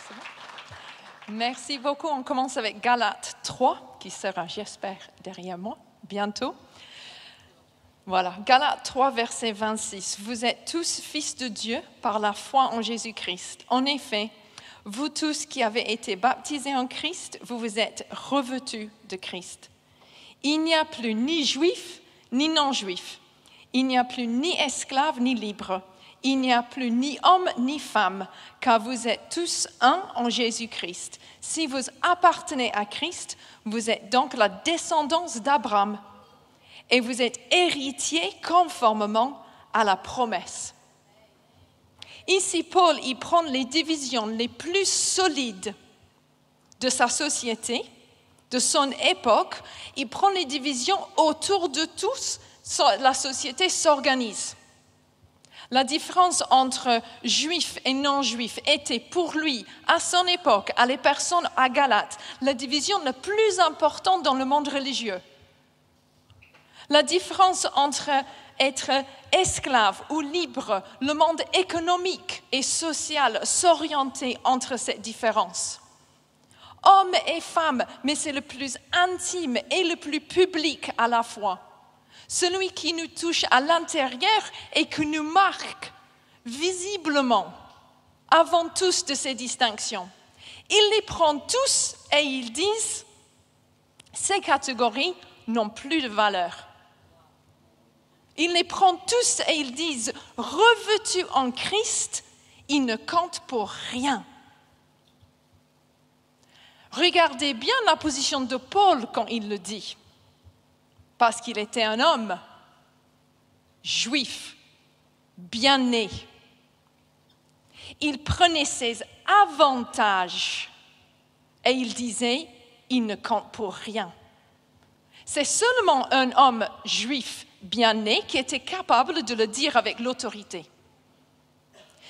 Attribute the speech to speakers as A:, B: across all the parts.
A: C'est bon. Merci beaucoup. On commence avec Galates 3, qui sera, j'espère, derrière moi bientôt. Voilà, Galates 3, verset 26. Vous êtes tous fils de Dieu par la foi en Jésus-Christ. En effet, vous tous qui avez été baptisés en Christ, vous vous êtes revêtus de Christ. Il n'y a plus ni juif ni non-juif. Il n'y a plus ni esclave ni libre. Il n'y a plus ni homme ni femme, car vous êtes tous un en Jésus-Christ. Si vous appartenez à Christ, vous êtes donc la descendance d'Abraham et vous êtes héritiers conformément à la promesse. Ici, Paul, il prend les divisions les plus solides de sa société, de son époque. Il prend les divisions autour de tous, la société s'organise. La différence entre juifs et non-juifs était pour lui, à son époque, à les personnes à Galate, la division la plus importante dans le monde religieux. La différence entre être esclave ou libre, le monde économique et social s'orientait entre cette différence. Hommes et femmes, mais c'est le plus intime et le plus public à la fois. Celui qui nous touche à l'intérieur et qui nous marque visiblement avant tous de ces distinctions. Ils les prennent tous et ils disent « ces catégories n'ont plus de valeur ». Ils les prennent tous et ils disent « revêtus en Christ, ils ne comptent pour rien ». Regardez bien la position de Paul quand il le dit. Parce qu'il était un homme juif, bien né. Il prenait ses avantages et il disait, il ne compte pour rien. C'est seulement un homme juif bien né qui était capable de le dire avec l'autorité.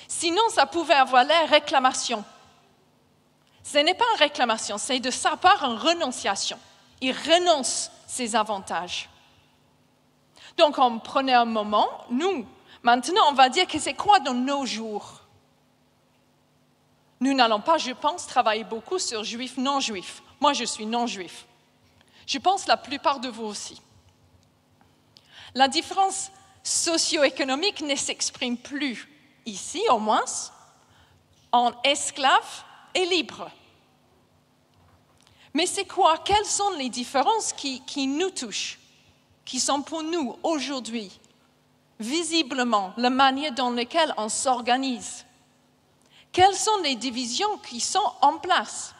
A: Sinon, ça pouvait avoir l'air réclamation. Ce n'est pas une réclamation, c'est de sa part une renonciation. Il renonce ses avantages. Donc, on prenait un moment, nous, maintenant, on va dire que c'est quoi dans nos jours? Nous n'allons pas, je pense, travailler beaucoup sur juifs, non-juifs. Moi, je suis non-juif. Je pense la plupart de vous aussi. La différence socio-économique ne s'exprime plus ici, au moins, en esclaves et libres. Mais c'est quoi? Quelles sont les différences qui nous touchent, qui sont pour nous aujourd'hui, visiblement, la manière dans laquelle on s'organise? Quelles sont les divisions qui sont en place?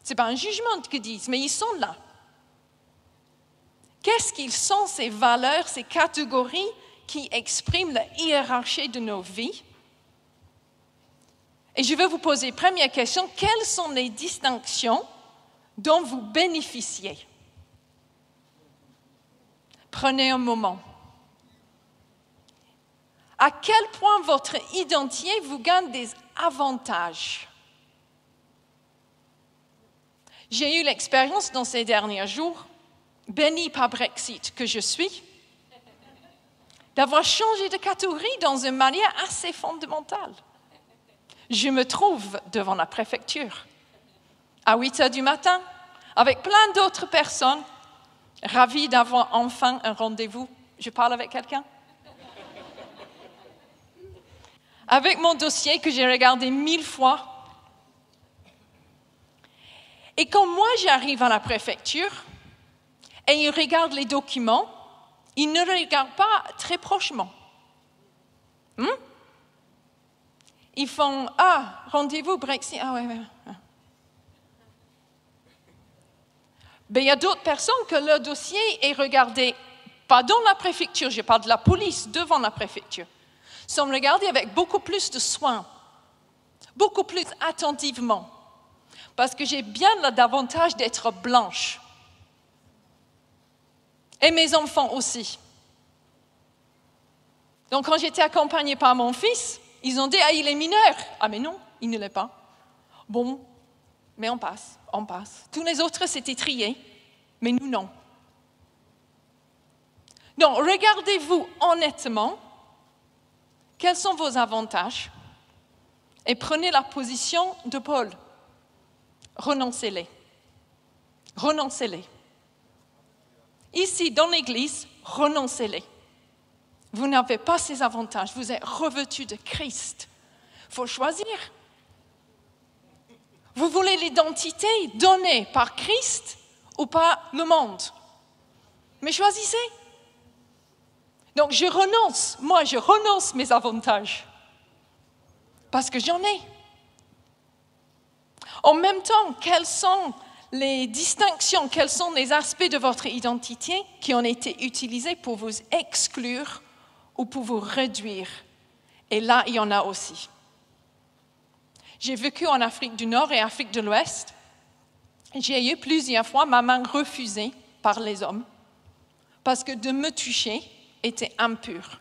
A: Ce n'est pas un jugement qu'ils disent, mais ils sont là. Qu'est-ce qu'ils sont ces valeurs, ces catégories qui expriment la hiérarchie de nos vies? Et je vais vous poser première question, quelles sont les distinctions dont vous bénéficiez? Prenez un moment. À quel point votre identité vous gagne des avantages? J'ai eu l'expérience dans ces derniers jours, bénie par Brexit que je suis, d'avoir changé de catégorie dans une manière assez fondamentale. Je me trouve devant la préfecture à 8 heures du matin avec plein d'autres personnes, ravies d'avoir enfin un rendez-vous. Je parle avec quelqu'un? Avec mon dossier que j'ai regardé 1000 fois. Et quand moi j'arrive à la préfecture et ils regardent les documents, ils ne regardent pas très prochement. Ils font « Ah, rendez-vous Brexit. » Ah ouais. Ben, il y a d'autres personnes que leur dossier est regardé, pas dans la préfecture, je parle de la police devant la préfecture, sont regardés avec beaucoup plus de soin, beaucoup plus attentivement, parce que j'ai bien l'avantage d'être blanche. Et mes enfants aussi. Donc quand j'étais accompagnée par mon fils, ils ont dit « Ah, il est mineur !» Ah, mais non, il ne l'est pas. Bon, mais on passe. Tous les autres, c'était trié, mais nous, non. Donc, regardez-vous honnêtement, quels sont vos avantages et prenez la position de Paul. Renoncez-les. Renoncez-les. Ici, dans l'Église, renoncez-les. Vous n'avez pas ces avantages. Vous êtes revêtus de Christ. Il faut choisir. Vous voulez l'identité donnée par Christ ou par le monde? Mais choisissez. Donc je renonce mes avantages. Parce que j'en ai. En même temps, quelles sont les distinctions, quels sont les aspects de votre identité qui ont été utilisés pour vous exclure ou pour vous réduire? Et là, il y en a aussi. J'ai vécu en Afrique du Nord et Afrique de l'Ouest. J'ai eu plusieurs fois ma main refusée par les hommes parce que de me toucher était impur.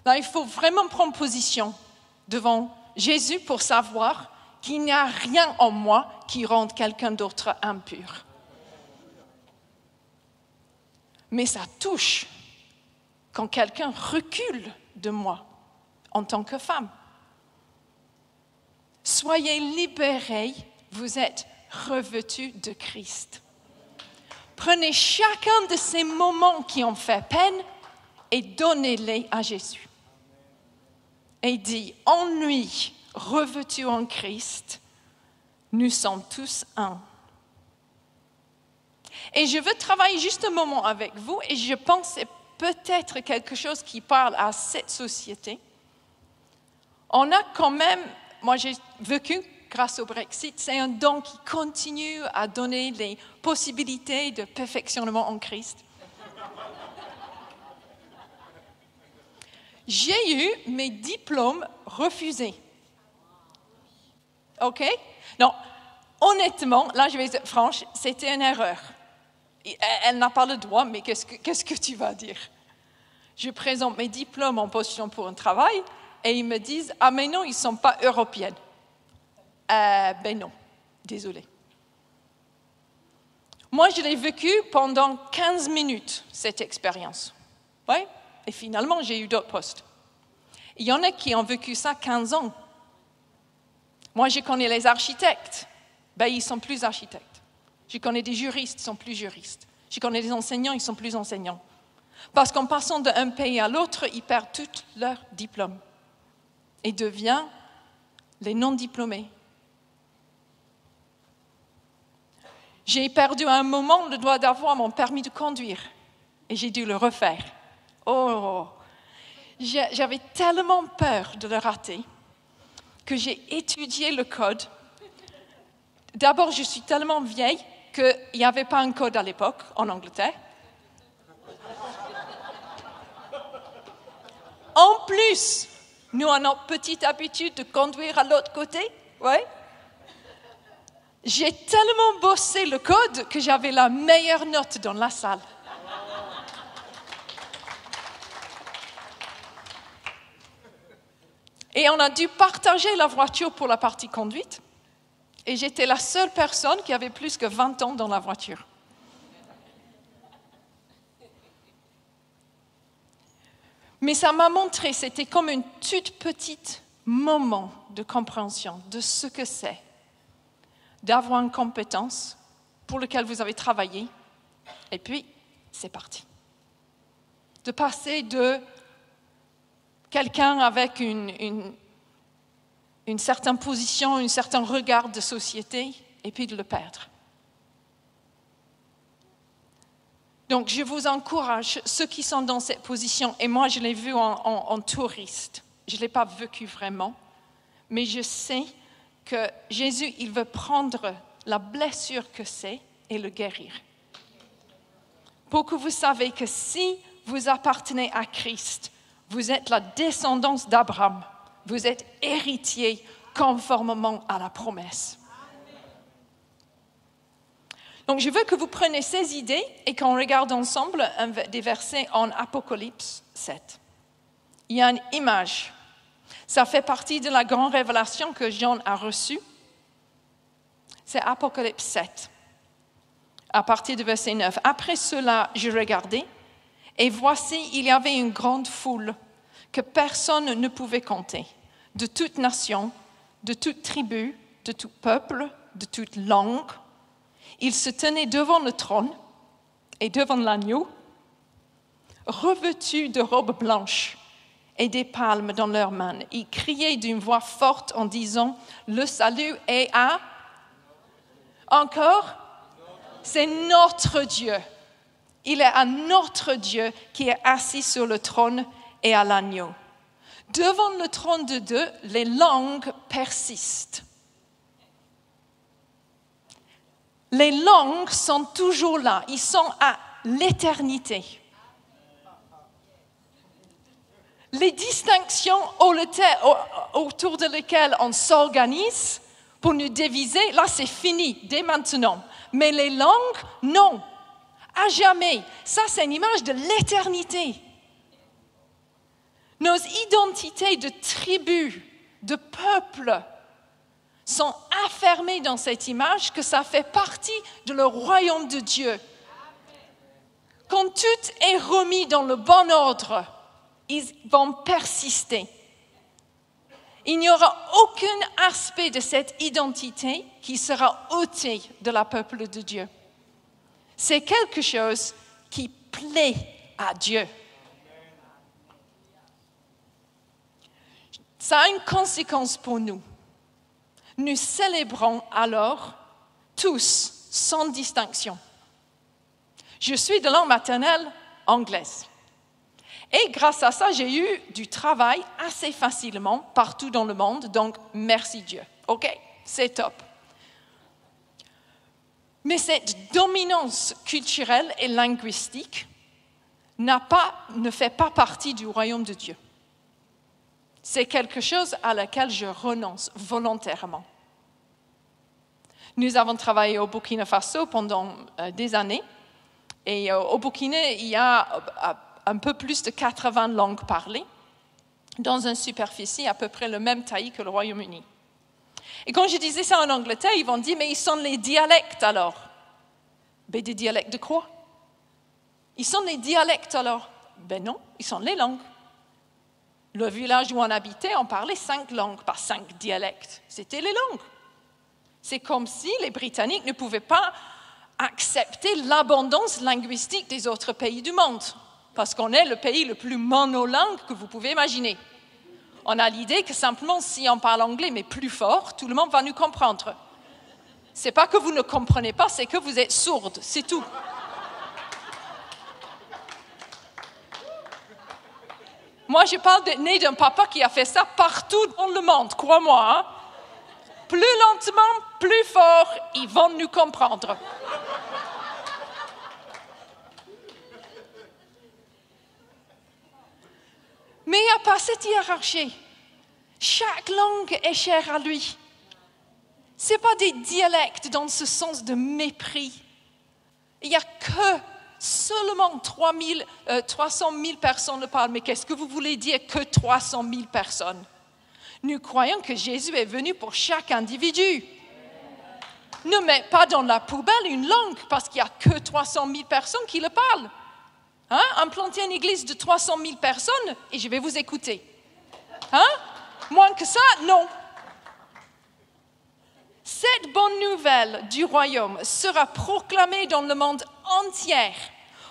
A: Là, il faut vraiment prendre position devant Jésus pour savoir qu'il n'y a rien en moi qui rende quelqu'un d'autre impur. Mais ça touche quand quelqu'un recule de moi en tant que femme. Soyez libérés, vous êtes revêtus de Christ. Prenez chacun de ces moments qui ont fait peine et donnez-les à Jésus. Et dit, en lui, revêtus en Christ, nous sommes tous un. Et je veux travailler juste un moment avec vous, et je pense que c'est peut-être quelque chose qui parle à cette société. On a quand même, moi j'ai vécu grâce au Brexit, c'est un don qui continue à donner les possibilités de perfectionnement en Christ. J'ai eu mes diplômes refusés. OK? Non, honnêtement, là je vais être franche, c'était une erreur. Elle n'a pas le droit, mais qu'est-ce que tu vas dire? Je présente mes diplômes en postulant pour un travail et ils me disent « Ah mais non, ils ne sont pas européennes. » Ben non, désolé. Moi, je l'ai vécu pendant 15 minutes, cette expérience. Ouais? Et finalement, j'ai eu d'autres postes. Il y en a qui ont vécu ça 15 ans. Moi, je connais les architectes. Ben, ils ne sont plus architectes. Je connais des juristes, ils ne sont plus juristes. Je connais des enseignants, ils ne sont plus enseignants. Parce qu'en passant d'un pays à l'autre, ils perdent tous leurs diplômes et deviennent les non-diplômés. J'ai perdu à un moment le droit d'avoir mon permis de conduire et j'ai dû le refaire. Oh, j'avais tellement peur de le rater que j'ai étudié le code. D'abord, je suis tellement vieille qu'il n'y avait pas un code à l'époque en Angleterre. En plus, nous avons notre petite habitude de conduire à l'autre côté. Ouais. J'ai tellement bossé le code que j'avais la meilleure note dans la salle. Et on a dû partager la voiture pour la partie conduite. Et j'étais la seule personne qui avait plus que 20 ans dans la voiture. Mais ça m'a montré, c'était comme une toute petite moment de compréhension de ce que c'est d'avoir une compétence pour laquelle vous avez travaillé, et puis c'est parti. De passer de quelqu'un avec une certaine position, un certain regard de société, et puis de le perdre. Donc, je vous encourage, ceux qui sont dans cette position, et moi, je l'ai vu en touriste. Je ne l'ai pas vécu vraiment, mais je sais que Jésus, il veut prendre la blessure que c'est et le guérir. Pour que vous savez que si vous appartenez à Christ, vous êtes la descendance d'Abraham. Vous êtes héritier conformément à la promesse. Donc, je veux que vous preniez ces idées et qu'on regarde ensemble des versets en Apocalypse 7. Il y a une image. Ça fait partie de la grande révélation que Jean a reçue. C'est Apocalypse 7, à partir du verset 9. Après cela, je regardais, et voici, il y avait une grande foule que personne ne pouvait compter, de toute nation, de toute tribu, de tout peuple, de toute langue. Ils se tenaient devant le trône et devant l'agneau, revêtus de robes blanches et des palmes dans leurs mains. Ils criaient d'une voix forte en disant « Le salut est à... » Encore ? C'est notre Dieu. Il est à notre Dieu qui est assis sur le trône et à l'agneau. Devant le trône de Dieu, les langues persistent. Les langues sont toujours là. Ils sont à l'éternité. Les distinctions autour de lesquelles on s'organise pour nous diviser, là c'est fini, dès maintenant. Mais les langues, non, à jamais. Ça c'est une image de l'éternité. Nos identités de tribus, de peuples, sont affermées dans cette image que ça fait partie de le royaume de Dieu. Quand tout est remis dans le bon ordre, ils vont persister. Il n'y aura aucun aspect de cette identité qui sera ôté de la peuple de Dieu. C'est quelque chose qui plaît à Dieu. Ça a une conséquence pour nous. Nous célébrons alors tous, sans distinction. Je suis de langue maternelle anglaise. Et grâce à ça, j'ai eu du travail assez facilement partout dans le monde, donc merci Dieu. OK, c'est top. Mais cette dominance culturelle et linguistique ne fait pas partie du royaume de Dieu. C'est quelque chose à laquelle je renonce volontairement. Nous avons travaillé au Burkina Faso pendant des années. Et au Burkina, il y a un peu plus de 80 langues parlées, dans une superficie à peu près la même taille que le Royaume-Uni. Et quand je disais ça en Angleterre, ils vont dire, mais ils sont les dialectes alors. Ben des dialectes de quoi? Ils sont les dialectes alors. Ben non, ils sont les langues. Le village où on habitait, on parlait 5 langues, pas 5 dialectes. C'était les langues. C'est comme si les Britanniques ne pouvaient pas accepter l'abondance linguistique des autres pays du monde, parce qu'on est le pays le plus monolingue que vous pouvez imaginer. On a l'idée que simplement si on parle anglais, mais plus fort, tout le monde va nous comprendre. Ce n'est pas que vous ne comprenez pas, c'est que vous êtes sourde, c'est tout. Moi, je parle né d'un papa qui a fait ça partout dans le monde, crois-moi. Hein? Plus lentement, plus fort, ils vont nous comprendre. Mais il n'y a pas cette hiérarchie. Chaque langue est chère à lui. Ce n'est pas des dialectes dans ce sens de mépris. Il n'y a que seulement 300 000 personnes le parlent. Mais qu'est-ce que vous voulez dire que 300 000 personnes? Nous croyons que Jésus est venu pour chaque individu. Ne mets pas dans la poubelle une langue parce qu'il n'y a que 300 000 personnes qui le parlent. Hein? Implantez une église de 300 000 personnes et je vais vous écouter. Hein? Moins que ça, non. Cette bonne nouvelle du royaume sera proclamée dans le monde entier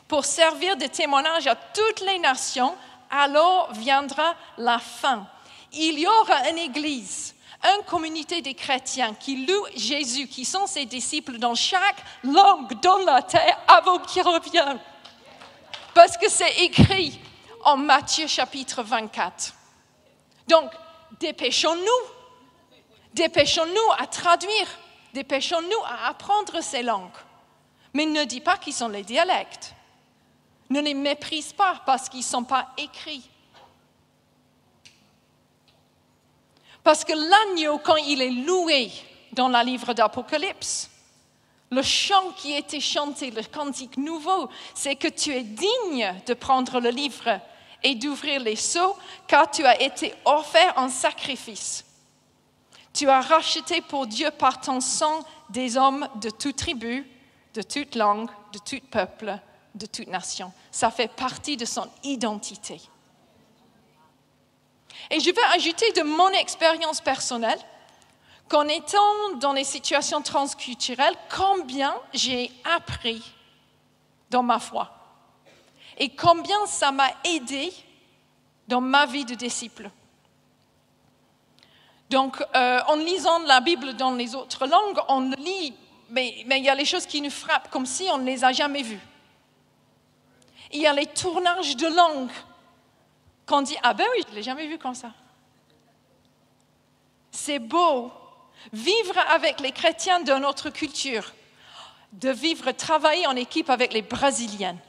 A: pour servir de témoignage à toutes les nations. Alors viendra la fin. Il y aura une église, une communauté des chrétiens qui louent Jésus, qui sont ses disciples dans chaque langue dans la terre avant qu'il revienne. Parce que c'est écrit en Matthieu chapitre 24. Donc, dépêchons-nous à traduire, dépêchons-nous à apprendre ces langues. Mais ne dis pas qu'ils sont les dialectes. Ne les méprise pas parce qu'ils ne sont pas écrits. Parce que l'agneau, quand il est loué dans le livre d'Apocalypse, le chant qui était chanté, le cantique nouveau, c'est que tu es digne de prendre le livre et d'ouvrir les sceaux, car tu as été offert en sacrifice. Tu as racheté pour Dieu par ton sang des hommes de toute tribu, de toute langue, de tout peuple, de toute nation. Ça fait partie de son identité. Et je veux ajouter de mon expérience personnelle qu'en étant dans les situations transculturelles, combien j'ai appris dans ma foi et combien ça m'a aidé dans ma vie de disciple. Donc, en lisant la Bible dans les autres langues, on le lit, mais il y a les choses qui nous frappent comme si on ne les a jamais vues. Il y a les tournages de langue qu'on dit « Ah ben oui, je ne l'ai jamais vu comme ça ». C'est beau, vivre avec les chrétiens de notre culture, de vivre, travailler en équipe avec les Brésiliennes.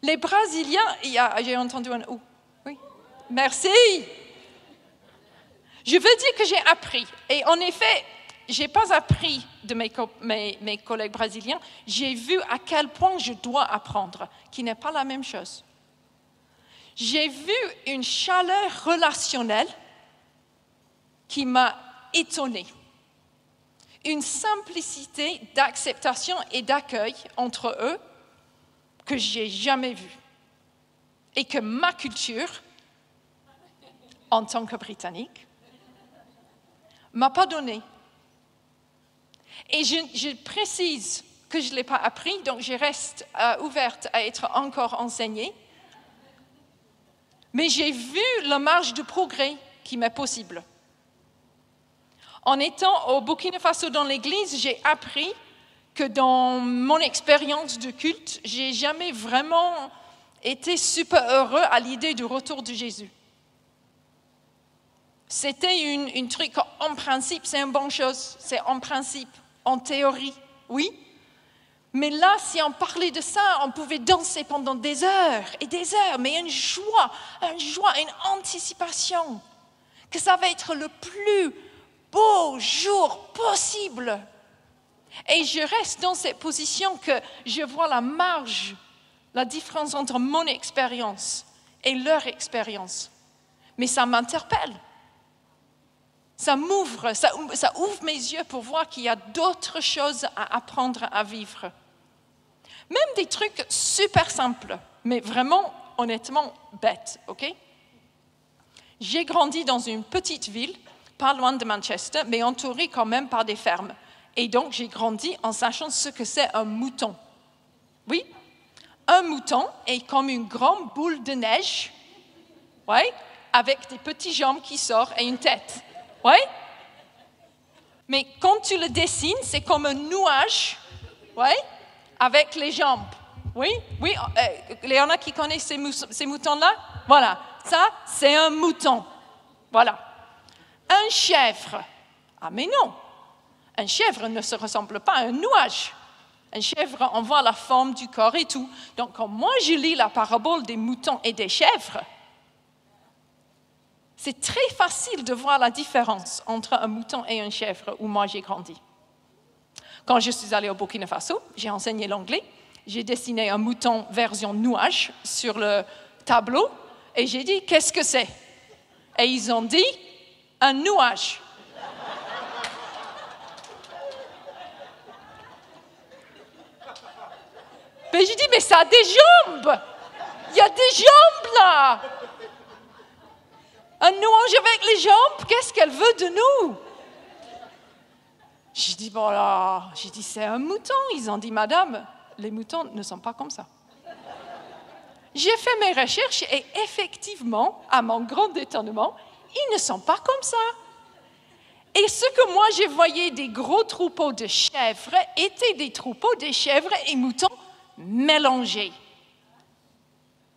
A: Les Brésiliens, j'ai entendu un « oh, oui, merci ». Je veux dire que j'ai appris. Et en effet, je n'ai pas appris de mes collègues brésiliens. J'ai vu à quel point je dois apprendre, qui n'est pas la même chose. J'ai vu une chaleur relationnelle qui m'a étonnée. Une simplicité d'acceptation et d'accueil entre eux que je n'ai jamais vue. Et que ma culture, en tant que Britannique, m'a pas donné. Et je précise que je ne l'ai pas appris, donc je reste ouverte à être encore enseignée. Mais j'ai vu la marge de progrès qui m'est possible. En étant au Burkina Faso dans l'église, j'ai appris que dans mon expérience de culte, je n'ai jamais vraiment été super heureux à l'idée du retour de Jésus. C'était une truc, en principe, c'est une bonne chose, c'est en principe, en théorie, oui. Mais là, si on parlait de ça, on pouvait danser pendant des heures et des heures, mais une joie, une anticipation, que ça va être le plus beau jour possible. Et je reste dans cette position que je vois la marge, la différence entre mon expérience et leur expérience. Mais ça m'interpelle. Ça m'ouvre, ça ouvre mes yeux pour voir qu'il y a d'autres choses à apprendre à vivre. Même des trucs super simples, mais vraiment, honnêtement, bêtes, ok? J'ai grandi dans une petite ville, pas loin de Manchester, mais entourée quand même par des fermes. Et donc, j'ai grandi en sachant ce que c'est un mouton. Oui, un mouton est comme une grande boule de neige, ouais, avec des petites jambes qui sortent et une tête. Oui? Mais quand tu le dessines, c'est comme un nuage, oui, avec les jambes. Oui? Oui? Il y en a qui connaissent ces moutons-là? Voilà. Ça, c'est un mouton. Voilà. Un chèvre. Ah, mais non. Un chèvre ne se ressemble pas à un nuage. Un chèvre, on voit la forme du corps et tout. Donc, quand moi, je lis la parabole des moutons et des chèvres, c'est très facile de voir la différence entre un mouton et une chèvre où moi j'ai grandi. Quand je suis allée au Burkina Faso, j'ai enseigné l'anglais, j'ai dessiné un mouton version nuage sur le tableau et j'ai dit « Qu'est-ce que c'est ?» Et ils ont dit « Un nuage ». Mais j'ai dit « Mais ça a des jambes ! Il y a des jambes là !» Un nuage avec les jambes, qu'est-ce qu'elle veut de nous? J'ai dit, bon là, c'est un mouton. Ils ont dit, madame, les moutons ne sont pas comme ça. J'ai fait mes recherches et effectivement, à mon grand étonnement, ils ne sont pas comme ça. Et ce que moi, je voyais des gros troupeaux de chèvres étaient des troupeaux de chèvres et moutons mélangés.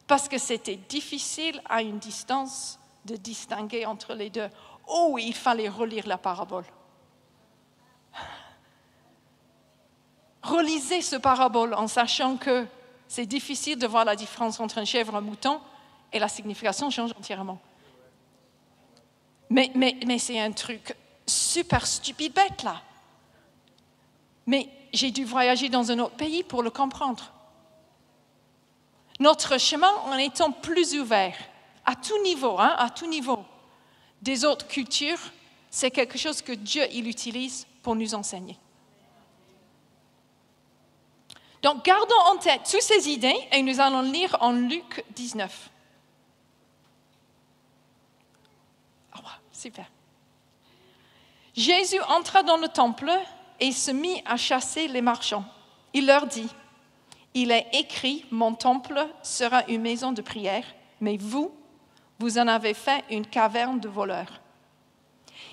A: Parce que c'était difficile à une distance de distinguer entre les deux. Oh, il fallait relire la parabole. Relisez ce parabole en sachant que c'est difficile de voir la différence entre un chèvre et un mouton et la signification change entièrement. Mais c'est un truc super stupide bête là. Mais j'ai dû voyager dans un autre pays pour le comprendre. Notre chemin, en étant plus ouvert, à tout niveau, des autres cultures, c'est quelque chose que Dieu il utilise pour nous enseigner. Donc, gardons en tête toutes ces idées et nous allons lire en Luc 19. Super. Jésus entra dans le temple et se mit à chasser les marchands. Il leur dit, « Il est écrit, mon temple sera une maison de prière, mais vous en avez fait une caverne de voleurs. »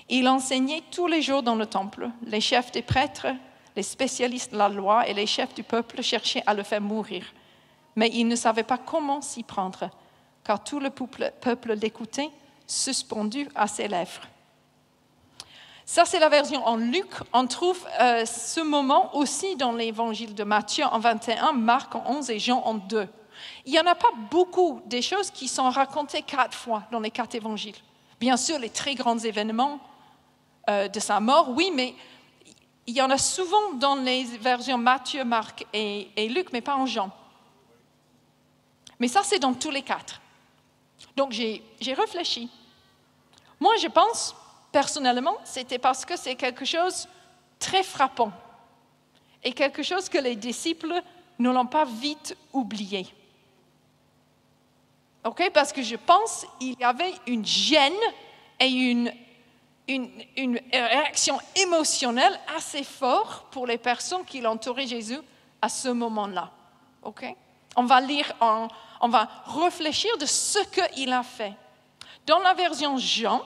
A: Il enseignait tous les jours dans le temple. Les chefs des prêtres, les spécialistes de la loi et les chefs du peuple cherchaient à le faire mourir. Mais ils ne savaient pas comment s'y prendre, car tout le peuple l'écoutait, suspendu à ses lèvres. Ça, c'est la version en Luc. On trouve ce moment aussi dans l'évangile de Matthieu en 21, Marc en 11 et Jean en 2. Il n'y en a pas beaucoup des choses qui sont racontées 4 fois dans les 4 évangiles. Bien sûr, les très grands événements de sa mort, oui, mais il y en a souvent dans les versions Matthieu, Marc et Luc, mais pas en Jean. Mais ça, c'est dans tous les 4. Donc, j'ai réfléchi. Moi, je pense, personnellement, c'était parce que c'est quelque chose de très frappant et quelque chose que les disciples ne l'ont pas vite oublié. Okay? Parce que je pense qu'il y avait une gêne et une réaction émotionnelle assez forte pour les personnes qui l'entouraient Jésus à ce moment-là. Okay? On va lire, on va réfléchir de ce qu'il a fait. Dans la version Jean,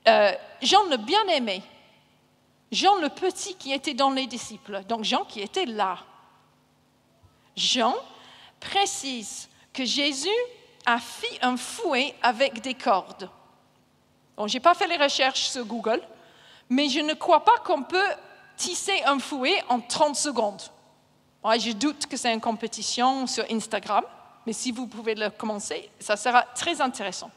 A: Jean le bien-aimé, Jean le petit qui était dans les disciples, donc Jean qui était là. Jean précise que Jésus a fait un fouet avec des cordes. Bon, je n'ai pas fait les recherches sur Google, mais je ne crois pas qu'on peut tisser un fouet en 30 secondes. Ouais, je doute que c'est une compétition sur Instagram, mais si vous pouvez le commencer, ça sera très intéressant.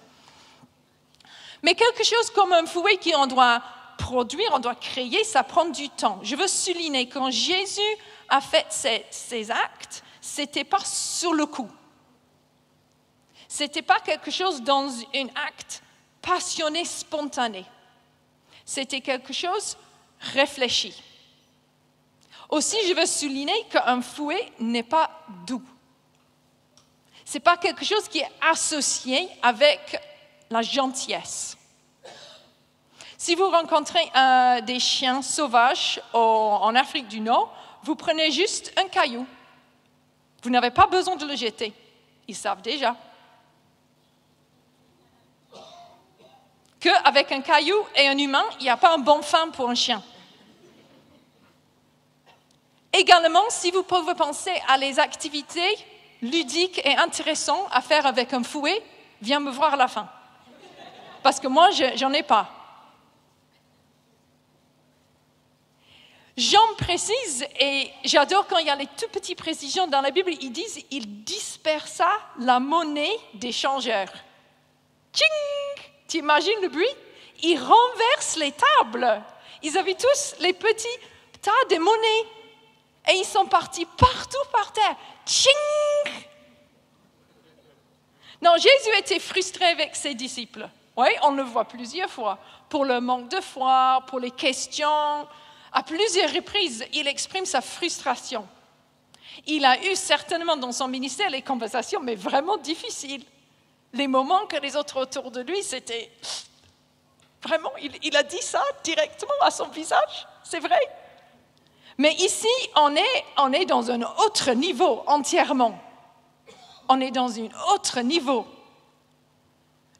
A: Mais quelque chose comme un fouet qu'on doit produire, on doit créer, ça prend du temps. Je veux souligner que quand Jésus a fait ces actes, ce n'était pas sur le coup. Ce n'était pas quelque chose dans un acte passionné, spontané. C'était quelque chose réfléchi. Aussi, je veux souligner qu'un fouet n'est pas doux. Ce n'est pas quelque chose qui est associé avec la gentillesse. Si vous rencontrez des chiens sauvages en Afrique du Nord, vous prenez juste un caillou. Vous n'avez pas besoin de le jeter. Ils savent déjà. Qu'avec un caillou et un humain, il n'y a pas un bon fin pour un chien. Également, si vous pouvez penser à les activités ludiques et intéressantes à faire avec un fouet, viens me voir à la fin. Parce que moi, j'en ai pas. Jean précise, et j'adore quand il y a les tout petites précisions dans la Bible, ils disent il dispersa la monnaie des changeurs. Tching! Tu imagines le bruit? Ils renversent les tables. Ils avaient tous les petits tas de monnaie. Et ils sont partis partout par terre. Tching! Non, Jésus était frustré avec ses disciples. Oui, on le voit plusieurs fois. Pour le manque de foi, pour les questions. À plusieurs reprises, il exprime sa frustration. Il a eu certainement dans son ministère les conversations, mais vraiment difficiles. Les moments que les autres autour de lui, c'était... Vraiment, il a dit ça directement à son visage, c'est vrai. Mais ici, on est dans un autre niveau entièrement. On est dans un autre niveau.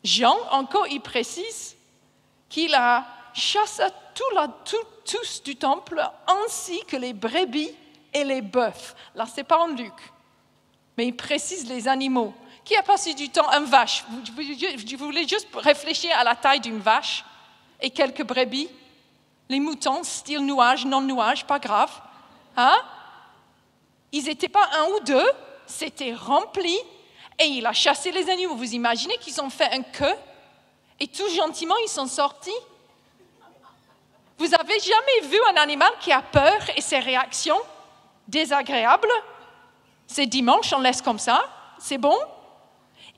A: Jean, encore, il précise qu'il a chassé tous du temple, ainsi que les brebis et les bœufs. Là, ce n'est pas en Luc, mais il précise les animaux. Qui a passé du temps une vache? Vous voulez juste réfléchir à la taille d'une vache et quelques brebis? Les moutons, style nuage, non-nuage, pas grave. Hein? Ils n'étaient pas un ou deux, c'était rempli et il a chassé les animaux. Vous imaginez qu'ils ont fait un queue et tout gentiment ils sont sortis? Vous n'avez jamais vu un animal qui a peur et ses réactions désagréables? C'est dimanche, on laisse comme ça, c'est bon?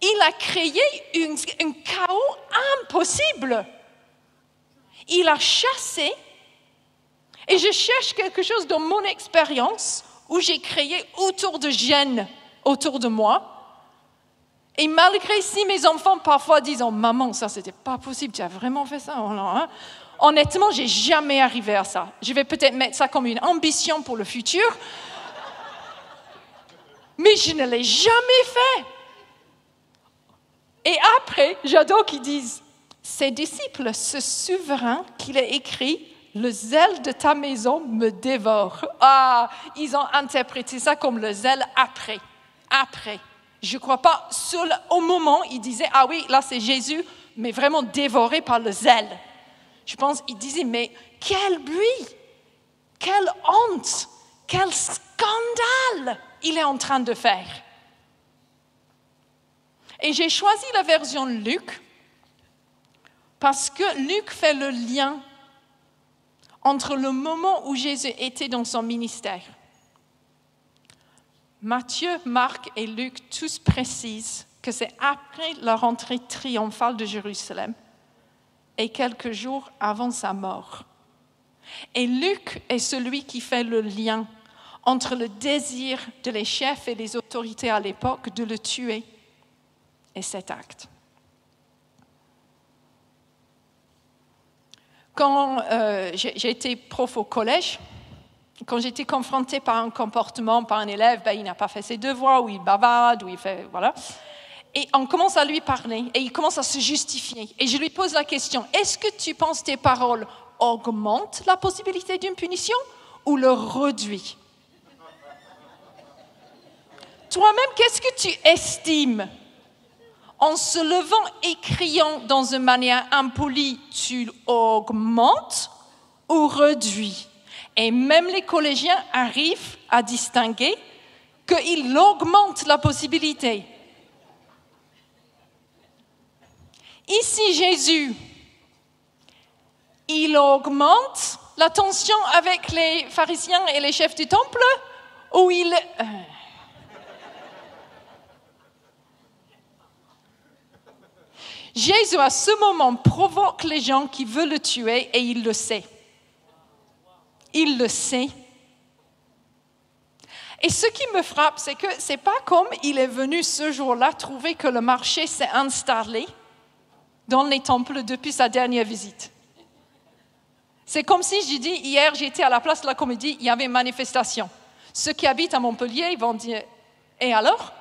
A: Il a créé un chaos impossible. Il a chassé, et je cherche quelque chose dans mon expérience où j'ai créé autour de gêne autour de moi. Et malgré si mes enfants parfois disent « Oh maman, ça c'était pas possible, tu as vraiment fait ça ?» Honnêtement, j'ai jamais arrivé à ça. Je vais peut-être mettre ça comme une ambition pour le futur, mais je ne l'ai jamais fait. Et après, j'adore qu'ils disent « Ses disciples se souviennent qu'il a écrit « Le zèle de ta maison me dévore ». Ah, ils ont interprété ça comme le zèle après. Je ne crois pas, au moment, ils disaient « Ah oui, là c'est Jésus, mais vraiment dévoré par le zèle ». Je pense qu'ils disaient « Mais quel bruit, quelle honte, quel scandale il est en train de faire ». Et j'ai choisi la version Luc parce que Luc fait le lien entre le moment où Jésus était dans son ministère. Matthieu, Marc et Luc tous précisent que c'est après la rentrée triomphale de Jérusalem et quelques jours avant sa mort. Et Luc est celui qui fait le lien entre le désir de les chefs et les autorités à l'époque de le tuer et cet acte. Quand j'ai été prof au collège, quand j'étais confrontée par un comportement, par un élève, il n'a pas fait ses devoirs, ou il bavarde, ou il fait... Voilà. Et on commence à lui parler, et il commence à se justifier. Et je lui pose la question, est-ce que tu penses que tes paroles augmentent la possibilité d'une punition ou le réduisent? Toi-même, qu'est-ce que tu estimes? En se levant et criant dans une manière impolie, tu augmentes ou réduis? Et même les collégiens arrivent à distinguer qu'il augmente la possibilité. Ici, Jésus, il augmente la tension avec les pharisiens et les chefs du temple, ou il... Jésus, à ce moment, provoque les gens qui veulent le tuer et il le sait. Il le sait. Et ce qui me frappe, c'est que ce n'est pas comme il est venu ce jour-là trouver que le marché s'est installé dans les temples depuis sa dernière visite. C'est comme si je dis, hier j'étais à la place de la Comédie, il y avait une manifestation. Ceux qui habitent à Montpellier, ils vont dire, et alors?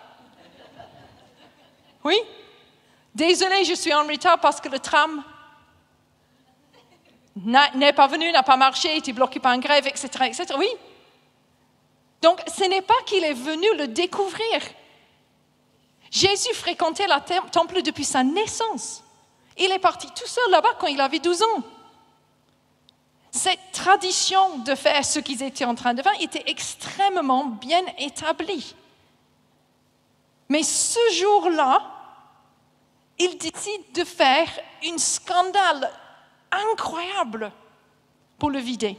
A: Oui? Désolée, je suis en retard parce que le tram n'est pas venu, n'a pas marché, était bloqué par une grève, etc., etc. Oui. Donc, ce n'est pas qu'il est venu le découvrir. Jésus fréquentait le temple depuis sa naissance. Il est parti tout seul là-bas quand il avait 12 ans. Cette tradition de faire ce qu'ils étaient en train de faire était extrêmement bien établie. Mais ce jour-là, il décide de faire un scandale incroyable pour le vider.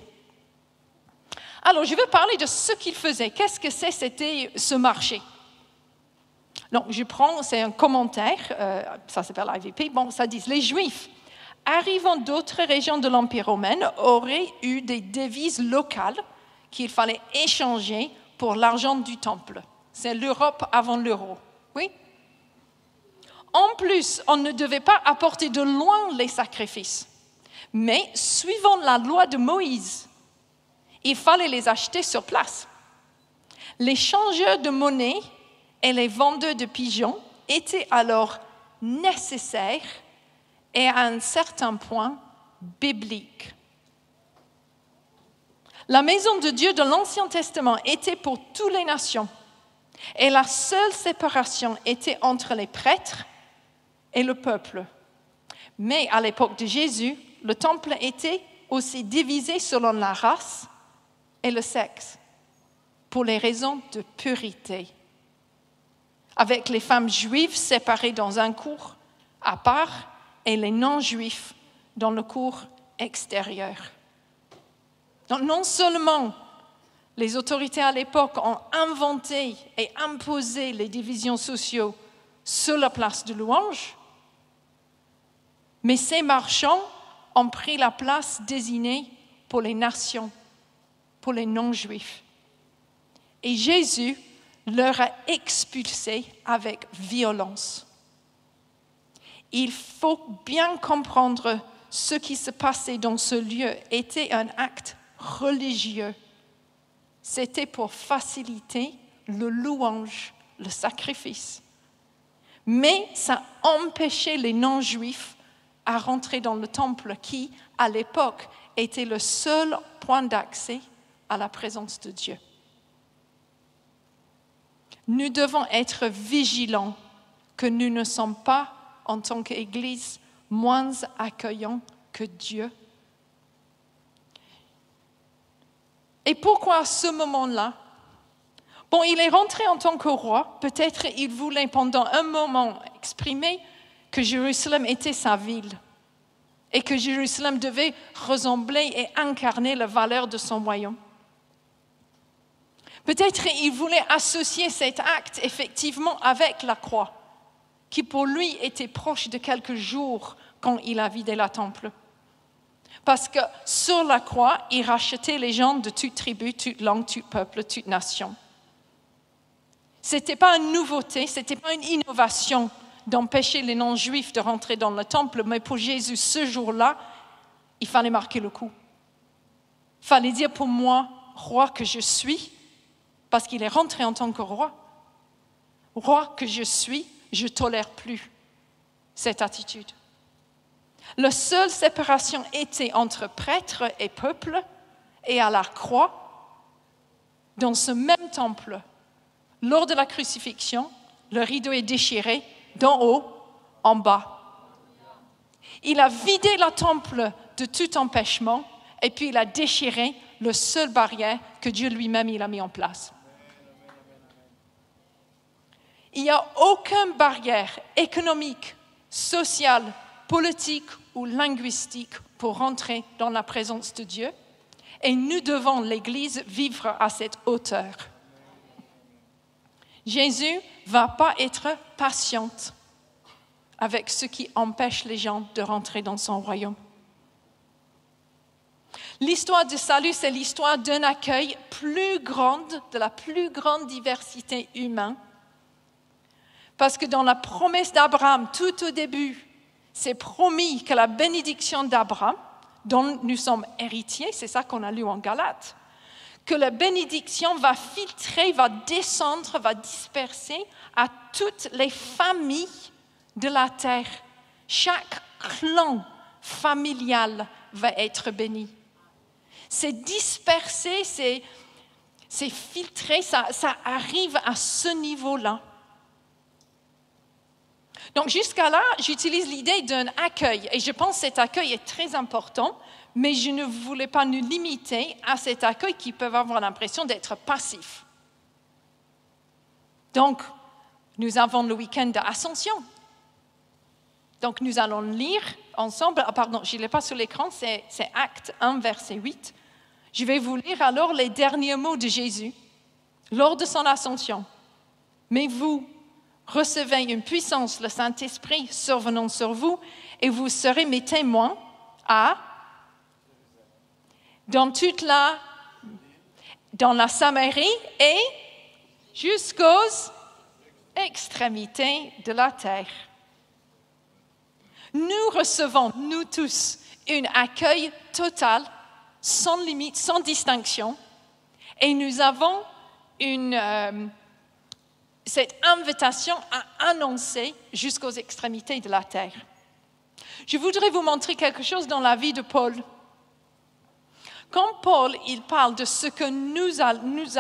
A: Alors, je vais parler de ce qu'il faisait. Qu'est-ce que c'était ce marché? Donc, c'est un commentaire, ça s'appelle IVP. Bon, ça dit, les Juifs arrivant d'autres régions de l'Empire romain auraient eu des devises locales qu'il fallait échanger pour l'argent du temple. C'est l'Europe avant l'euro, oui? En plus, on ne devait pas apporter de loin les sacrifices. Mais, suivant la loi de Moïse, il fallait les acheter sur place. Les changeurs de monnaie et les vendeurs de pigeons étaient alors nécessaires et à un certain point bibliques. La maison de Dieu de l'Ancien Testament était pour toutes les nations et la seule séparation était entre les prêtres et le peuple. Mais à l'époque de Jésus, le temple était aussi divisé selon la race et le sexe, pour les raisons de purité, avec les femmes juives séparées dans un cour à part et les non-juifs dans le cour extérieur. Donc non seulement les autorités à l'époque ont inventé et imposé les divisions sociales sur la place de louange, mais ces marchands ont pris la place désignée pour les nations, pour les non-juifs. Et Jésus leur a expulsés avec violence. Il faut bien comprendre ce qui se passait dans ce lieu était un acte religieux. C'était pour faciliter le louange, le sacrifice. Mais ça empêchait les non-juifs à rentrer dans le temple qui, à l'époque, était le seul point d'accès à la présence de Dieu. Nous devons être vigilants que nous ne sommes pas, en tant qu'Église, moins accueillants que Dieu. Et pourquoi à ce moment-là? Bon, il est rentré en tant que roi. Peut-être il voulait pendant un moment exprimer que Jérusalem était sa ville et que Jérusalem devait ressembler et incarner la valeur de son royaume. Peut-être il voulait associer cet acte effectivement avec la croix, qui pour lui était proche de quelques jours quand il a vidé le temple. Parce que sur la croix, il rachetait les gens de toute tribu, toute langue, tout peuple, toute nation. Ce n'était pas une nouveauté, ce n'était pas une innovation d'empêcher les non-juifs de rentrer dans le temple, mais pour Jésus, ce jour-là, il fallait marquer le coup. Il fallait dire pour moi, roi que je suis, parce qu'il est rentré en tant que roi. Roi que je suis, je ne tolère plus cette attitude. La seule séparation était entre prêtres et peuple, et à la croix, dans ce même temple, lors de la crucifixion, le rideau est déchiré d'en haut en bas. Il a vidé le temple de tout empêchement et puis il a déchiré la seule barrière que Dieu lui-même il a mis en place. Il n'y a aucune barrière économique, sociale, politique ou linguistique pour rentrer dans la présence de Dieu et nous devons, l'Église, vivre à cette hauteur. Jésus ne va pas être patient avec ce qui empêche les gens de rentrer dans son royaume. L'histoire du salut, c'est l'histoire d'un accueil plus grand, de la plus grande diversité humaine. Parce que dans la promesse d'Abraham, tout au début, c'est promis que la bénédiction d'Abraham, dont nous sommes héritiers, c'est ça qu'on a lu en Galates, que la bénédiction va filtrer, va descendre, va disperser à toutes les familles de la terre. Chaque clan familial va être béni. C'est dispersé, c'est filtré, ça arrive à ce niveau-là. Donc jusqu'à là, j'utilise l'idée d'un accueil et je pense que cet accueil est très important, mais je ne voulais pas nous limiter à cet accueil qui peut avoir l'impression d'être passif. Donc, nous avons le week-end d'Ascension. Donc, nous allons lire ensemble, je ne l'ai pas sur l'écran, c'est Acte 1, verset 8. Je vais vous lire alors les derniers mots de Jésus lors de son ascension. Mais vous recevez une puissance, le Saint-Esprit survenant sur vous, et vous serez mes témoins dans la Samarie et jusqu'aux extrémités de la terre. Nous recevons, nous tous, un accueil total, sans limite, sans distinction, et nous avons cette invitation à annoncer jusqu'aux extrémités de la terre. Je voudrais vous montrer quelque chose dans la vie de Paul. Quand Paul il parle de ce que nous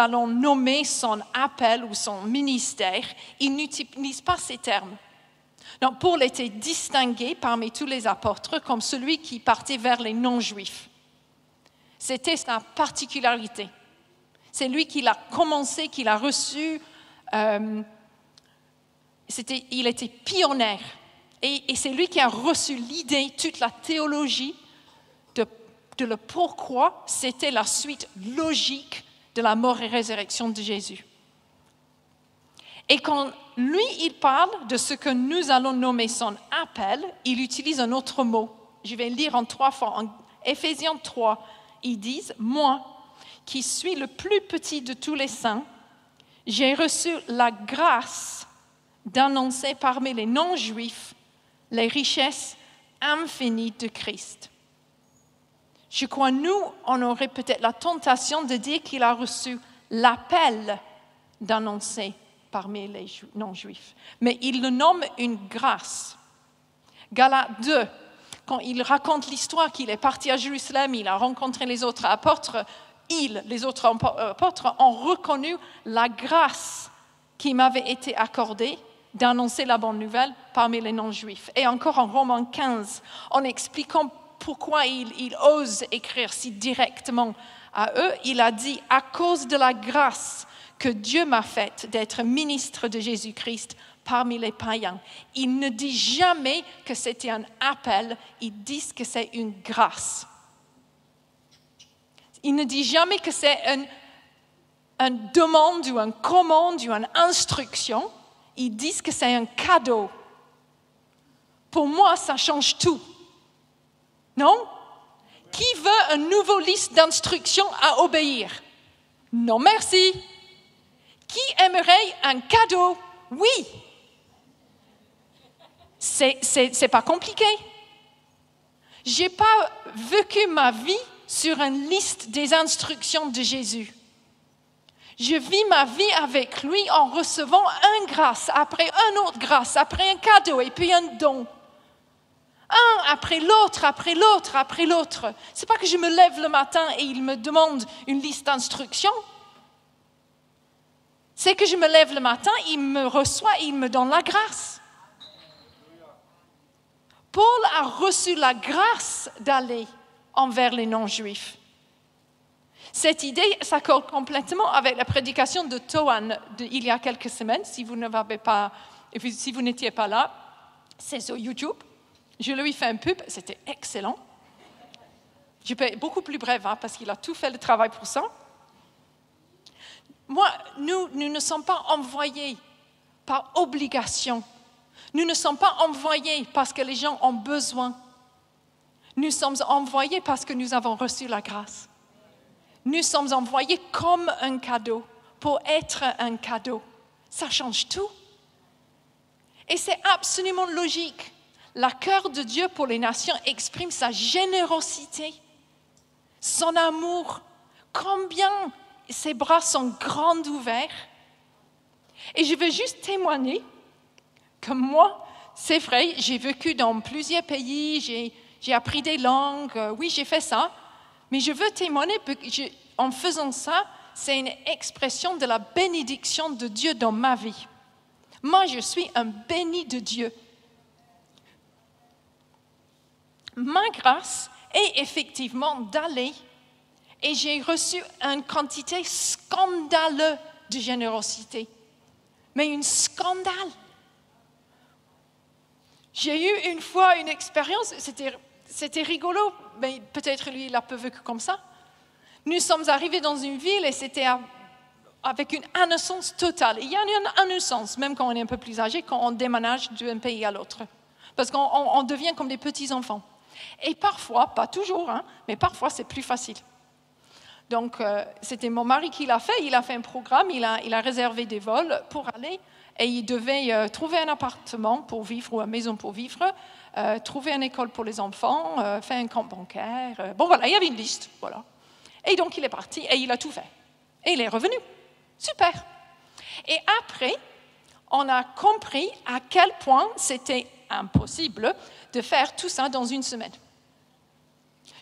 A: allons nommer son appel ou son ministère, il n'utilise pas ces termes. Donc, Paul était distingué parmi tous les apôtres comme celui qui partait vers les non-juifs. C'était sa particularité. C'est lui qui l'a commencé, qui l'a reçu. Il était pionnier. Et c'est lui qui a reçu l'idée, toute la théologie de le pourquoi c'était la suite logique de la mort et résurrection de Jésus. Et quand lui, il parle de ce que nous allons nommer son appel, il utilise un autre mot. Je vais le lire en 3 fois. En Éphésiens 3, ils disent « Moi, qui suis le plus petit de tous les saints, J'ai reçu la grâce d'annoncer parmi les non-juifs les richesses infinies de Christ. Je crois, nous, on aurait peut-être la tentation de dire qu'il a reçu l'appel d'annoncer parmi les non-juifs. Mais il le nomme une grâce. Galates 2, quand il raconte l'histoire qu'il est parti à Jérusalem, il a rencontré les autres apôtres, les autres apôtres ont reconnu la grâce qui m'avait été accordée d'annoncer la bonne nouvelle parmi les non-juifs. Et encore en Romains 15, en expliquant pourquoi il ose écrire si directement à eux, il a dit « À cause de la grâce que Dieu m'a faite d'être ministre de Jésus-Christ parmi les païens. » Il ne dit jamais que c'était un appel, il dit que c'est une grâce. Il ne dit jamais que c'est une demande ou une commande ou une instruction. Ils disent que c'est un cadeau. Pour moi, ça change tout. Non? Qui veut une nouvelle liste d'instructions à obéir? Non, merci. Qui aimerait un cadeau? Oui. C'est pas compliqué. J'ai pas vécu ma vie sur une liste des instructions de Jésus. Je vis ma vie avec lui en recevant une grâce, après une autre grâce, après un cadeau et puis un don. Un après l'autre, après l'autre, après l'autre. C'est pas que je me lève le matin et il me demande une liste d'instructions. C'est que je me lève le matin, il me reçoit, il me donne la grâce. Paul a reçu la grâce d'aller envers les non-juifs. Cette idée s'accorde complètement avec la prédication de Toan il y a quelques semaines. Si vous n'étiez pas là, c'est sur YouTube. Je lui fais un pub, c'était excellent. Je peux être beaucoup plus brève parce qu'il a tout fait le travail pour ça. Nous ne sommes pas envoyés par obligation. Nous ne sommes pas envoyés parce que les gens ont besoin. Nous sommes envoyés parce que nous avons reçu la grâce. Nous sommes envoyés comme un cadeau, pour être un cadeau. Ça change tout. Et c'est absolument logique. Le cœur de Dieu pour les nations exprime sa générosité, son amour. Combien ses bras sont grands ouverts. Et je veux juste témoigner que moi, c'est vrai, j'ai vécu dans plusieurs pays, j'ai appris des langues, oui, j'ai fait ça. Mais je veux témoigner, en faisant ça, c'est une expression de la bénédiction de Dieu dans ma vie. Moi, je suis un béni de Dieu. Ma grâce est effectivement d'aller et j'ai reçu une quantité scandaleuse de générosité. Mais une scandale. J'ai eu une fois une expérience, c'était rigolo, mais peut-être lui, il a peu vécu comme ça. Nous sommes arrivés dans une ville et c'était avec une innocence totale. Il y a une innocence, même quand on est un peu plus âgé, quand on déménage d'un pays à l'autre. Parce qu'on devient comme des petits-enfants. Et parfois, pas toujours, mais parfois c'est plus facile. Donc, c'était mon mari qui l'a fait. Il a fait un programme, il a réservé des vols pour aller. Et il devait trouver un appartement pour vivre ou une maison pour vivre, trouver une école pour les enfants, faire un compte bancaire. Bon, voilà, il y avait une liste, voilà. Et donc, il est parti et il a tout fait. Et il est revenu. Super. Et après, on a compris à quel point c'était impossible de faire tout ça dans une semaine.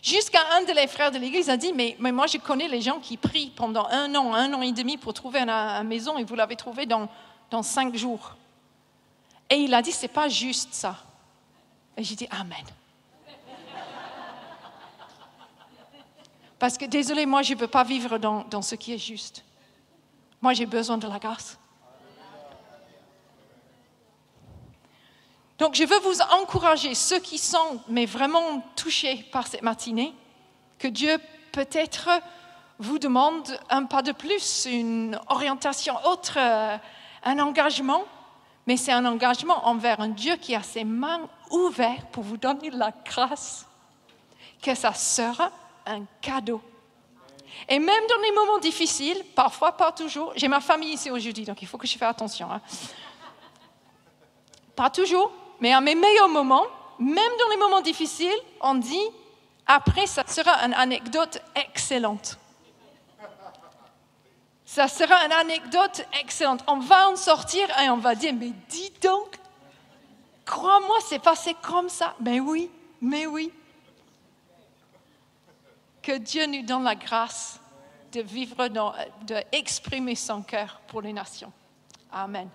A: Jusqu'à un de les frères de l'église a dit, mais moi je connais les gens qui prient pendant un an et demi pour trouver une maison et vous l'avez trouvé dans 5 jours. Et il a dit, c'est pas juste ça. Et j'ai dit, amen. Parce que, désolé, moi je ne veux pas vivre dans ce qui est juste. Moi j'ai besoin de la grâce. Donc, je veux vous encourager, ceux qui sont mais vraiment touchés par cette matinée, que Dieu peut-être vous demande un pas de plus, une orientation autre, un engagement, mais c'est un engagement envers un Dieu qui a ses mains ouvertes pour vous donner la grâce, que ça sera un cadeau. Et même dans les moments difficiles, parfois, pas toujours, j'ai ma famille ici aujourd'hui, donc il faut que je fasse attention. Hein. Pas toujours, mais à mes meilleurs moments, même dans les moments difficiles, on dit, après, ça sera une anecdote excellente. Ça sera une anecdote excellente. On va en sortir et on va dire, mais dis donc, crois-moi, c'est passé comme ça. Mais oui. Que Dieu nous donne la grâce de vivre, d'exprimer son cœur pour les nations. Amen.